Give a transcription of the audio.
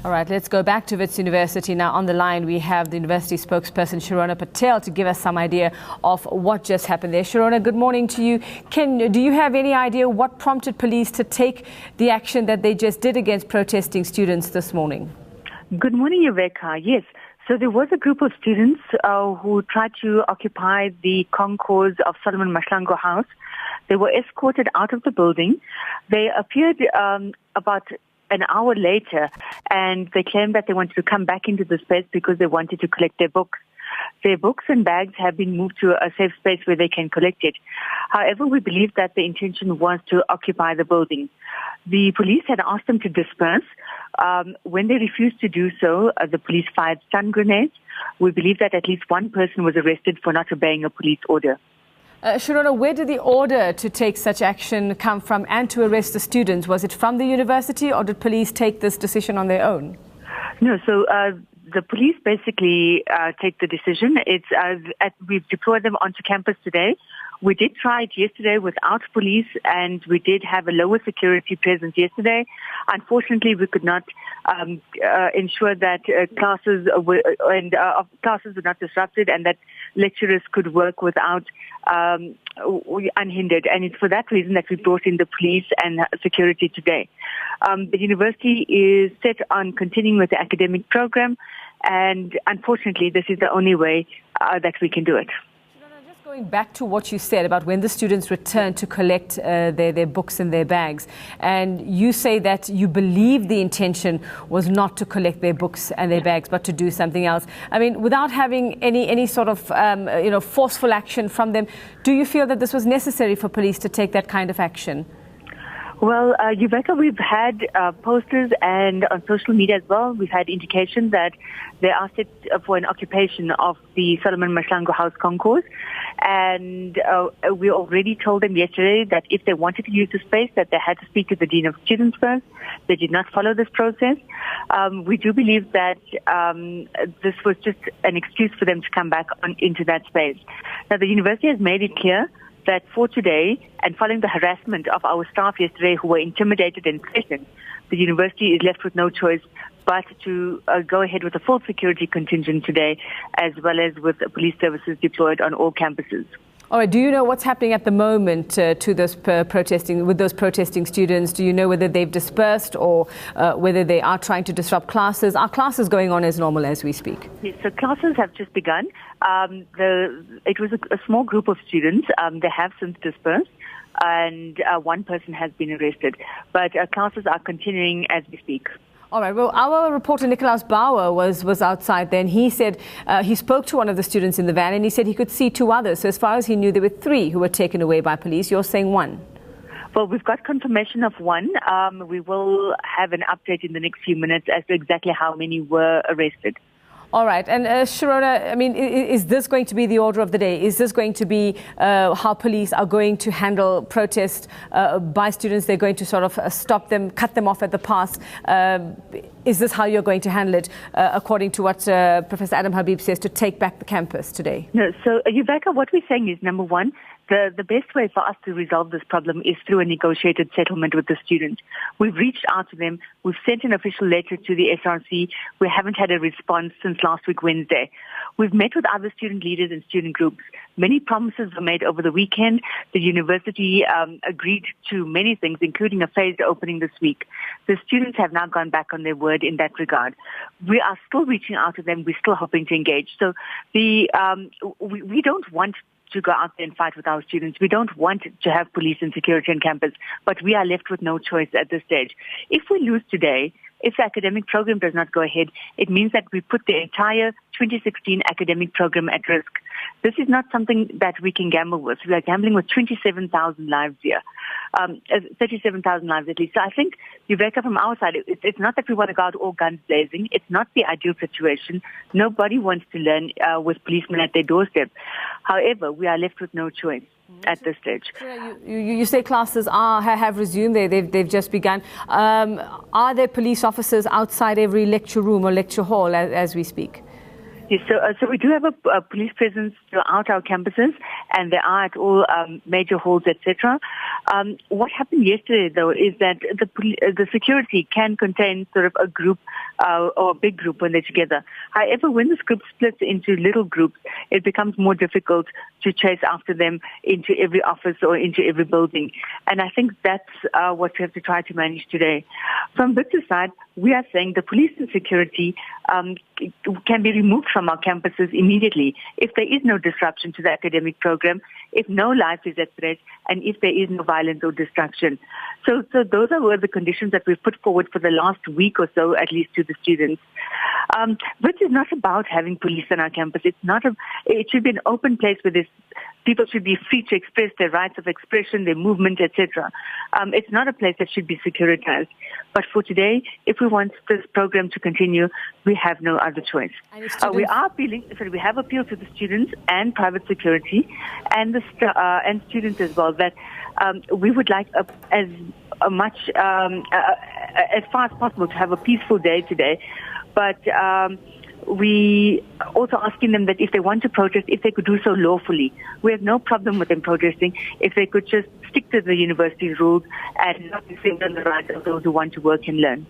All right, let's go back to Wits University. Now on the line we have the university spokesperson Shirona Patel to give us some idea of what just happened there. Shirona, good morning to you. Do you have any idea what prompted police to take the action that they just did against protesting students this morning? Good morning, Yuveka. Yes. So there was a group of students who tried to occupy the concourse of Solomon Mahlangu House. They were escorted out of the building. They appeared about an hour later, and they claimed that they wanted to come back into the space because they wanted to collect their books. Their books and bags have been moved to a safe space where they can collect it. However, we believe that the intention was to occupy the building. The police had asked them to disperse. When they refused to do so, the police fired stun grenades. We believe that at least one person was arrested for not obeying a police order. Shirona, where did the order to take such action come from and to arrest the students? Was it from the university, or did police take this decision on their own? No, so the police basically take the decision. We've deployed them onto campus today. We did try it yesterday without police, and we did have a lower security presence yesterday. Unfortunately, we could not ensure that classes were not disrupted and that lecturers could work without unhindered. And it's for that reason that we brought in the police and security today. The university is set on continuing with the academic program, and unfortunately, this is the only way that we can do it. Going back to what you said about when the students returned to collect their books and their bags, and you say that you believe the intention was not to collect their books and their bags but to do something else. I mean, without having any sort of forceful action from them, do you feel that this was necessary for police to take that kind of action? Well, Yuveka, we've had posters, and on social media as well, we've had indication that they are set for an occupation of the Solomon Mahlangu House concourse. And we already told them yesterday that if they wanted to use the space, that they had to speak to the Dean of Students first. They did not follow this process. We do believe that this was just an excuse for them to come back into that space. Now, the university has made it clear that for today, and following the harassment of our staff yesterday who were intimidated and threatened, the university is left with no choice but to go ahead with a full security contingent today, as well as with police services deployed on all campuses. All right. Do you know what's happening at the moment to those protesting students? Do you know whether they've dispersed or whether they are trying to disrupt classes? Are classes going on as normal as we speak? Yes, so classes have just begun. It was a small group of students. They have since dispersed, and one person has been arrested. But classes are continuing as we speak. All right. Well, our reporter Nicolaus Bauer was outside then. He said he spoke to one of the students in the van, and he said he could see two others. So as far as he knew, there were three who were taken away by police. You're saying one? Well, we've got confirmation of one. We will have an update in the next few minutes as to exactly how many were arrested. All right. And Shirona, I mean, is this going to be the order of the day? Is this going to be how police are going to handle protest by students? They're going to sort of stop them, cut them off at the pass. Is this how you're going to handle it, according to what Professor Adam Habib says, to take back the campus today? No. So, Yuveka, what we're saying is, number one, the best way for us to resolve this problem is through a negotiated settlement with the students. We've reached out to them. We've sent an official letter to the SRC. We haven't had a response since last week, Wednesday. We've met with other student leaders and student groups. Many promises were made over the weekend. The university agreed to many things, including a phased opening this week. The students have now gone back on their word in that regard. We are still reaching out to them. We're still hoping to engage. So we don't want to go out there and fight with our students. We don't want to have police and security on campus, but we are left with no choice at this stage. If we lose today, if the academic program does not go ahead, it means that we put the entire 2016 academic program at risk. This is not something that we can gamble with. We are gambling with 27,000 lives here, 37,000 lives at least. So I think, Yuveka, from our side, it's not that we want to go out all guns blazing. It's not the ideal situation. Nobody wants to learn with policemen at their doorstep. However, we are left with no choice at this stage. You say classes have resumed. They've just begun. Are there police officers outside every lecture room or lecture hall as we speak? Yes, so we do have a police presence throughout our campuses, and they are at all major halls, etc. What happened yesterday, though, is that the security can contain sort of a group or a big group when they're together. However, when this group splits into little groups, it becomes more difficult to chase after them into every office or into every building. And I think that's what we have to try to manage today. From Wits' side, we are saying the police and security can be removed from our campuses immediately if there is no disruption to the academic program, if no life is at threat, and if there is no violence or destruction. So those are the conditions that we've put forward for the last week or so, at least to the students. Wits is not about having police on our campus. It should be an open place where people should be free to express their rights of expression, their movement, etc. It's not a place that should be securitized. But for today, if we want this program to continue, we have no other choice. We have appealed to the students and private security and and students as well that we would like as far as possible to have a peaceful day today. But we also asking them that if they want to protest, if they could do so lawfully. We have no problem with them protesting if they could just stick to the university's rules and not infringe on the rights of those who want to work and learn.